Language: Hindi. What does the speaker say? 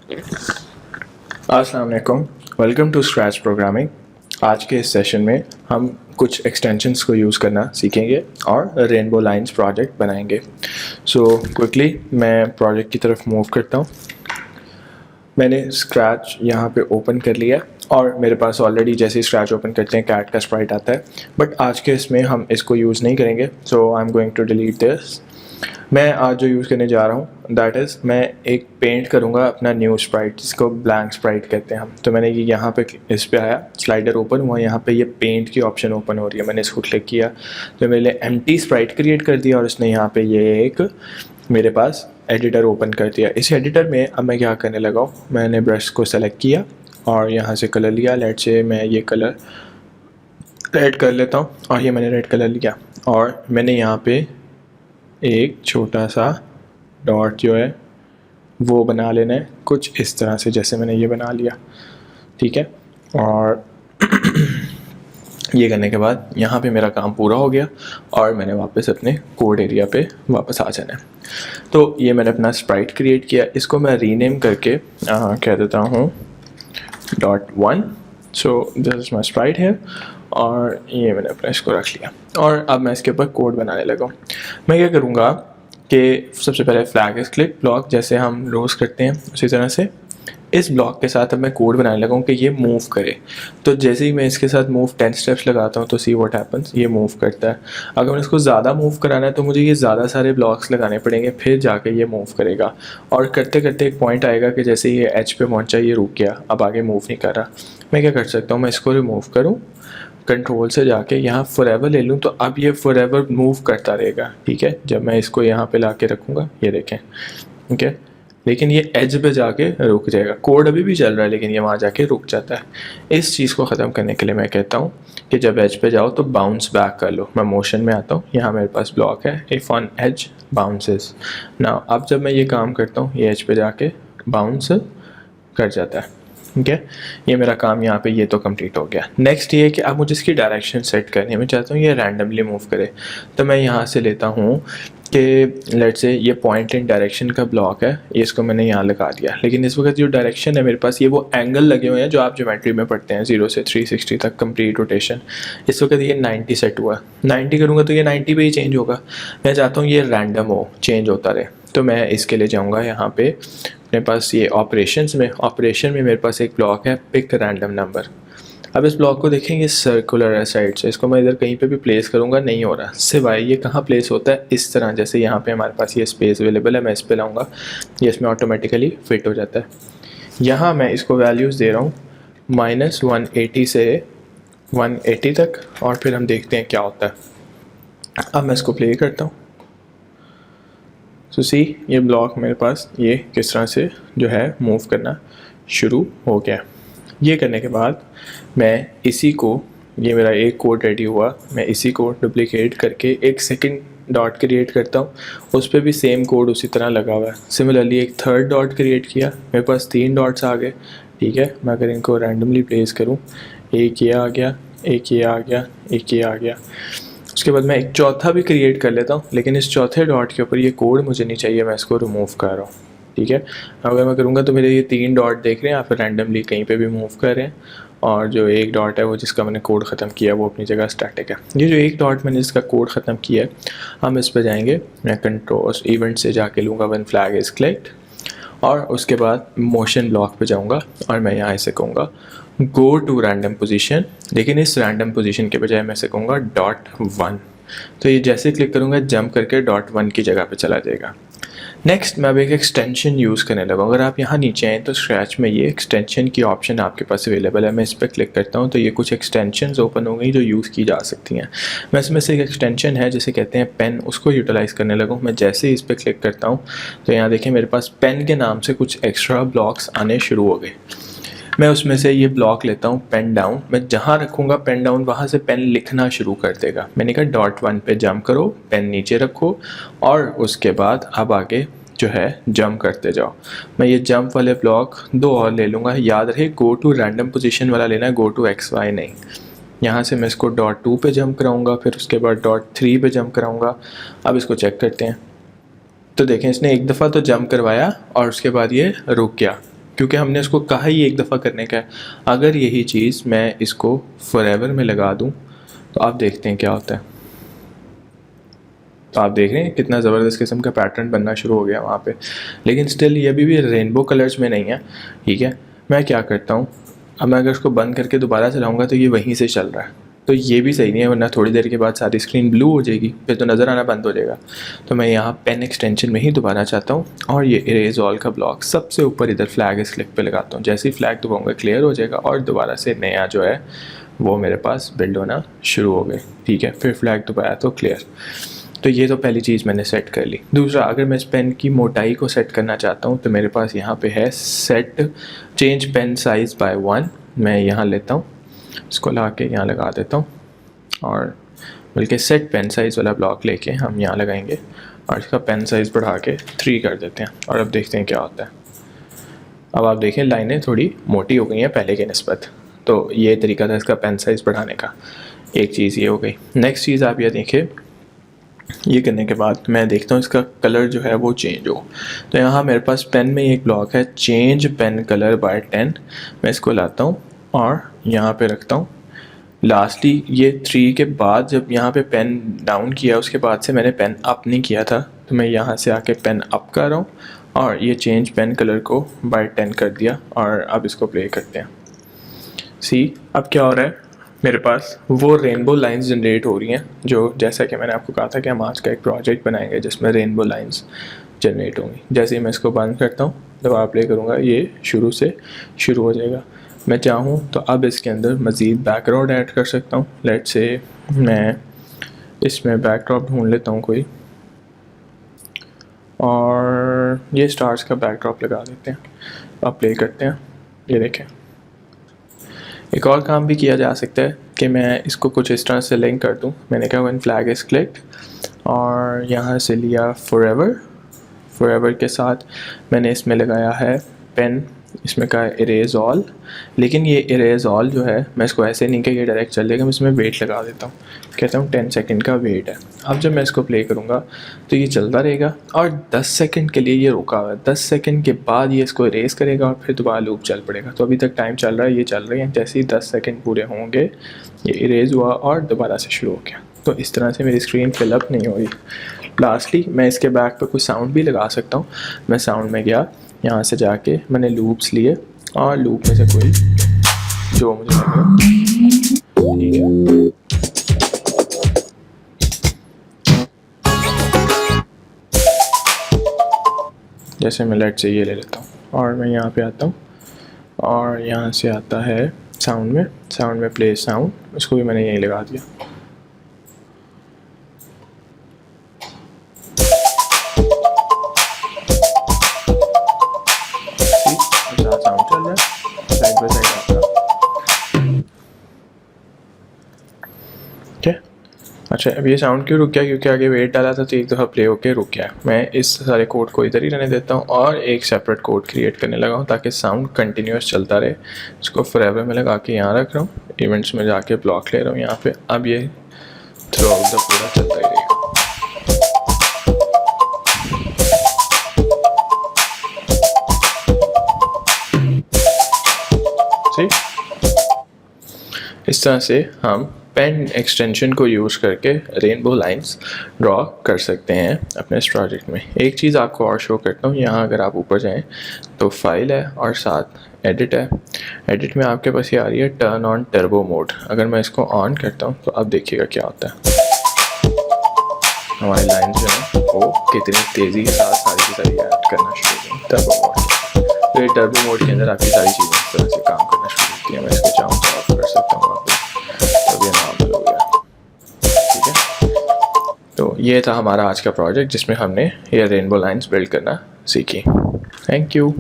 अस्सलाम वालेकुम, वेलकम टू स्क्रैच प्रोग्रामिंग। आज के इस सेशन में हम कुछ एक्सटेंशंस को यूज़ करना सीखेंगे और रेनबो लाइंस प्रोजेक्ट बनाएंगे। सो क्विकली मैं प्रोजेक्ट की तरफ मूव करता हूँ। मैंने स्क्रैच यहाँ पे ओपन कर लिया और मेरे पास ऑलरेडी जैसे ही स्क्रैच ओपन करते हैं कैट का स्प्राइट आता है, बट आज के इसमें हम इसको यूज़ नहीं करेंगे। So I am going to delete this. मैं आज जो यूज़ करने जा रहा हूँ दैट इज़ मैं एक पेंट करूँगा अपना न्यू स्प्राइट, जिसको ब्लैंक स्प्राइट कहते हैं हम। तो मैंने ये यहाँ पे इस पे आया, स्लाइडर ओपन हुआ, यहाँ पे ये पेंट की ऑप्शन ओपन हो रही है। मैंने इसको क्लिक किया तो मेरे लिए एम्प्टी स्प्राइट क्रिएट कर दिया और इसने यहाँ पे ये एक मेरे पास एडिटर ओपन कर दिया। इस एडिटर में अब मैं क्या करने लगा हूँ, मैंने ब्रश को सेलेक्ट किया और यहाँ से कलर लिया। लेट से मैं ये कलर रेड कर लेता हूँ और ये मैंने रेड कलर लिया और मैंने यहाँ पे एक छोटा सा डॉट जो है वो बना लेना है कुछ इस तरह से, जैसे मैंने ये बना लिया, ठीक है। और ये करने के बाद यहाँ पे मेरा काम पूरा हो गया और मैंने वापस अपने कोड एरिया पे वापस आ जाना है। तो ये मैंने अपना स्प्राइट क्रिएट किया, इसको मैं रीनेम करके कह देता हूँ .1। So this is my Sprite है और ये मैंने अपना इसको रख लिया और अब मैं इसके ऊपर कोड बनाने लगा हूँ। मैं क्या करूँगा कि सबसे पहले फ्लैग इज क्लिक ब्लॉक, जैसे हम रोज़ करते हैं उसी तरह से इस ब्लॉक के साथ अब मैं कोड बनाने लगा हूँ कि ये मूव करे। तो जैसे ही मैं इसके साथ मूव 10 स्टेप्स लगाता हूँ तो सी व्हाट हैपन्स, ये मूव करता है। अगर मैंने इसको ज़्यादा मूव कराना है तो मुझे ये ज़्यादा सारे ब्लॉक्स लगाने पड़ेंगे, फिर जाके ये मूव करेगा। और करते करते एक पॉइंट आएगा कि जैसे ये एच पे पहुँचा, ये रुक गया, अब आगे मूव नहीं कर रहा। मैं क्या कर सकता हूँ, मैं इसको रिमूव करूँ, कंट्रोल से जाके यहाँ फॉरएवर ले लूँ तो अब ये फॉरएवर मूव करता रहेगा, ठीक है। जब मैं इसको यहाँ पे ला के रखूँगा, ये देखें, ठीक है, लेकिन ये एज पे जाके रुक जाएगा। कोड अभी भी चल रहा है लेकिन ये वहाँ जाके रुक जाता है। इस चीज़ को ख़त्म करने के लिए मैं कहता हूँ कि जब एज पे जाओ तो बाउंस बैक कर लो। मैं मोशन में आता हूँ, यहाँ मेरे पास ब्लॉक है, if on edge bounces now. अब जब मैं ये काम करता हूँ ये एज पे जाके बाउंस कर जाता है, ठीक है। ये मेरा काम यहाँ पे ये तो कंप्लीट हो गया। नेक्स्ट ये है कि अब मुझे इसकी डायरेक्शन सेट करनी है। मैं चाहता हूँ ये रैंडमली मूव करे, तो मैं यहाँ से लेता हूँ कि लेट्स से ये पॉइंट इन डायरेक्शन का ब्लॉक है, ये इसको मैंने यहाँ लगा दिया। लेकिन इस वक्त जो डायरेक्शन है मेरे पास, ये वो एंगल लगे हुए हैं जो आप ज्योमेट्री में पढ़ते हैं, 0 से 360 तक कंप्लीट रोटेशन। इस वक्त ये 90 सेट हुआ, 90 करूँगा तो ये 90 पे ही चेंज होगा। मैं चाहता हूँ ये रैंडम हो, चेंज होता रहे। तो मैं इसके लिए जाऊँगा यहाँ पे मेरे पास ये ऑपरेशन में मेरे पास एक ब्लॉक है पिक रैंडम नंबर। अब इस ब्लॉक को देखेंगे सर्कुलर है साइड से, इसको मैं इधर कहीं पे भी प्लेस करूँगा नहीं हो रहा, सिवाय ये कहाँ प्लेस होता है इस तरह। जैसे यहाँ पे हमारे पास ये स्पेस अवेलेबल है, मैं इस पे लाऊंगा, ये इसमें ऑटोमेटिकली फिट हो जाता है। यहाँ मैं इसको वैल्यूज़ दे रहा हूँ -180 से 180 तक और फिर हम देखते हैं क्या होता है। अब मैं इसको प्ले करता हूँ। तो सी ये ब्लॉक मेरे पास ये किस तरह से जो है मूव करना शुरू हो गया। ये करने के बाद मैं इसी को, ये मेरा एक कोड रेडी हुआ, मैं इसी को डुप्लिकेट करके एक सेकंड डॉट क्रिएट करता हूँ, उस पर भी सेम कोड उसी तरह लगा हुआ है। सिमिलरली एक थर्ड डॉट क्रिएट किया, मेरे पास 3 डॉट्स आ गए, ठीक है। मैं अगर इनको रैंडमली प्लेस करूँ, एक ये आ गया, एक ये आ गया, एक ये आ गया। उसके बाद मैं एक चौथा भी क्रिएट कर लेता हूँ, लेकिन इस चौथे डॉट के ऊपर ये कोड मुझे नहीं चाहिए, मैं इसको रिमूव कर रहा हूँ, ठीक है। अगर मैं करूँगा तो मेरे ये 3 डॉट देख रहे हैं, आप रैंडमली कहीं पे भी मूव कर रहे हैं और जो एक डॉट है वो जिसका मैंने कोड ख़त्म किया वो अपनी जगह स्टैटिक है। ये जो एक डॉट मैंने इसका कोड ख़त्म किया है, हम इस पर जाएंगे, मैं कंट्रोल इवेंट से जाके लूँगा वन फ्लैग इज़ क्लिक्ड और उसके बाद मोशन ब्लॉक पे जाऊँगा और मैं यहाँ से कहूँगा गो टू रैंडम पोजीशन, लेकिन इस रैंडम पोजीशन के बजाय मैं से कहूँगा .1। तो ये जैसे क्लिक करूँगा जंप करके .1 की जगह पे चला जाएगा। नेक्स्ट मैं अब एक एक्सटेंशन यूज़ करने लगा। अगर आप यहाँ नीचे आएँ तो स्क्रैच में ये एक्सटेंशन की ऑप्शन आपके पास अवेलेबल है। मैं इस पर क्लिक करता हूँ तो ये कुछ एक्सटेंशंस ओपन हो गई जो यूज़ की जा सकती हैं। मैं इसमें से एक एक्सटेंशन है जिसे कहते हैं पेन, उसको यूटिलाइज़ करने लगा हूँ। मैं जैसे ही इस पर क्लिक करता हूँ तो यहाँ देखें मेरे पास पेन के नाम से कुछ एक्स्ट्रा ब्लॉक्स आने शुरू हो गए। मैं उसमें से ये ब्लॉक लेता हूँ पेन डाउन, मैं जहाँ रखूँगा पेन डाउन वहाँ से पेन लिखना शुरू कर देगा। मैंने कहा .1 पे जंप करो, पेन नीचे रखो और उसके बाद अब आगे जो है जंप करते जाओ। मैं ये जंप वाले ब्लॉक 2 और ले लूँगा। याद रहे गो टू रैंडम पोजीशन वाला लेना है, गो टू XY नहीं। यहाँ से मैं इसको .2 पे जंप कराऊँगा, फिर उसके बाद .3 पे जंप कराऊँगा। अब इसको चेक करते हैं तो देखें इसने एक दफ़ा तो जंप करवाया और उसके बाद ये रुक गया, क्योंकि हमने इसको कहा ही एक दफ़ा करने का है। अगर यही चीज़ मैं इसको फॉरएवर में लगा दूँ तो आप देखते हैं क्या होता है। तो आप देख रहे हैं कितना ज़बरदस्त किस्म का पैटर्न बनना शुरू हो गया वहाँ पे, लेकिन स्टिल ये अभी भी रेनबो कलर्स में नहीं है। ठीक है, मैं क्या करता हूँ, अब मैं अगर इसको बंद करके दोबारा चलाऊँगा तो ये वहीं से चल रहा है, तो ये भी सही नहीं है, वरना थोड़ी देर के बाद सारी स्क्रीन ब्लू हो जाएगी, फिर तो नज़र आना बंद हो जाएगा। तो मैं यहाँ पेन एक्सटेंशन में ही दोबारा चाहता हूँ और ये इरेज ऑल का ब्लॉक सबसे ऊपर इधर फ्लैग इस क्लिक पे लगाता हूँ। जैसे ही फ्लैग दबाऊँगा क्लियर हो जाएगा और दोबारा से नया जो है वो मेरे पास बिल्ड होना शुरू हो गए। ठीक है, फिर फ्लैग दबाया तो क्लियर। तो ये तो पहली चीज़ मैंने सेट कर ली। दूसरा, अगर मैं इस पेन की मोटाई को सेट करना चाहता हूँ तो मेरे पास यहाँ पे है set change pen size by 1। मैं यहाँ लेता हूँ, इसको ला के यहाँ लगा देता हूँ और बल्कि सेट पेन साइज़ वाला ब्लॉक लेके हम यहाँ लगाएंगे और इसका पेन साइज़ बढ़ा के 3 कर देते हैं और अब देखते हैं क्या होता है। अब आप देखें लाइनें थोड़ी मोटी हो गई हैं पहले के निस्बत, तो ये तरीका था इसका पेन साइज़ बढ़ाने का। एक चीज़ ये हो गई। नेक्स्ट चीज़ आप ये देखें, ये करने के बाद मैं देखता हूँ इसका कलर जो है वो चेंज हो। तो यहाँ मेरे पास पेन में एक ब्लॉक है चेंज पेन कलर बाय 10। मैं इसको लाता हूँ और यहाँ पे रखता हूँ। लास्टली ये 3 के बाद जब यहाँ पे पेन डाउन किया उसके बाद से मैंने पेन अप नहीं किया था, तो मैं यहाँ से आके पेन अप कर रहा हूँ और ये चेंज पेन कलर को बाय 10 कर दिया और अब इसको प्ले करते हैं। सी अब क्या हो रहा है, मेरे पास वो रेनबो लाइंस जनरेट हो रही हैं जो, जैसा कि मैंने आपको कहा था कि हम आज का एक प्रोजेक्ट बनाएंगे जिसमें रेनबो लाइंस जनरेट होंगी। जैसे ही मैं इसको बंद करता हूँ, दोबारा प्ले करूँगा, ये शुरू से शुरू हो जाएगा। मैं चाहूँ तो अब इसके अंदर मज़ीद बैकग्राउंड ऐड कर सकता हूँ। लेट्स से मैं इसमें बैकड्रॉप ढूंढ लेता हूँ कोई और ये स्टार्स का बैकड्रॉप लगा देते हैं। अब प्ले करते हैं, ये देखें। एक और काम भी किया जा सकता है कि मैं इसको कुछ इस तरह से लिंक कर दूं। मैंने कहा व्हेन फ्लैग इज़ क्लिक्ड और यहाँ से लिया फॉरएवर के साथ मैंने इसमें लगाया है पेन, इसमें कहा इरेज ऑल। लेकिन ये इरेज ऑल जो है मैं इसको ऐसे नहीं कि ये डायरेक्ट चल जाएगा, मैं इसमें वेट लगा देता हूँ, कहता हूँ 10 सेकंड का वेट है। अब जब मैं इसको प्ले करूँगा तो ये चलता रहेगा और 10 सेकंड के लिए ये रुका हुआ है। 10 सेकंड के बाद ये इसको इरेज करेगा और फिर दोबारा लूप चल पड़ेगा। तो अभी तक टाइम चल रहा है, ये चल रही है। जैसे ही 10 सेकंड पूरे होंगे ये इरेज हुआ और दोबारा से शुरू हो गया। तो इस तरह से मेरी स्क्रीन फिलअप नहीं हो रही। लास्टली मैं इसके बैक पर कुछ साउंड भी लगा सकता हूँ। मैं साउंड में गया, यहाँ से जाके मैंने लूप्स लिए और लूप में से कोई जो मुझे लगे, ठीक है। जैसे मैं लेट से ये ले लेता हूँ और मैं यहाँ पे आता हूँ और यहाँ से आता है साउंड में प्ले साउंड, उसको भी मैंने यहीं लगा दिया। साउंड चल रहा है साइड बाय साइड आपका, ठीक है। अच्छा, अब ये साउंड क्यों रुक गया? क्योंकि आगे वेट डाला था तो एक दफ़ा प्ले होके रुक गया। मैं इस सारे कोड को इधर ही रहने देता हूँ और एक सेपरेट कोड क्रिएट करने लगा हूँ ताकि साउंड कंटिन्यूस चलता रहे। इसको फॉरएवर में लगा के यहाँ रख रहा हूँ, इवेंट्स में जाके ब्लॉक ले रहा हूँ यहाँ पे। अब ये थ्रू आउट द पूरा चलता ही रहेगा। इस तरह से हम पेन एक्सटेंशन को यूज़ करके रेनबो लाइंस ड्रॉ कर सकते हैं अपने इस प्रोजेक्ट में। एक चीज़ आपको और शो करता हूँ, यहाँ अगर आप ऊपर जाएं तो फाइल है और साथ एडिट है। एडिट में आपके पास ये आ रही है टर्न ऑन टर्बो मोड। अगर मैं इसको ऑन करता हूँ तो अब देखिएगा क्या होता है। हमारी लाइन्स जो है वो कितनी तेज़ी के साथ सारी की सारी ऐड करना शुरू हो गई टर्बो मोड। तो ये टर्बो मोड के अंदर आपकी सारी चीज़ें इस तरह से काम करना शुरू होती हैं। मैं इसको चाहूँ तो ऑफ कर सकता हूँ वापस, तब ये नॉर्मल हो गया, ठीक है। तो ये था हमारा आज का प्रोजेक्ट जिसमें हमने ये रेनबो लाइन्स बिल्ड करना सीखी। Thank you.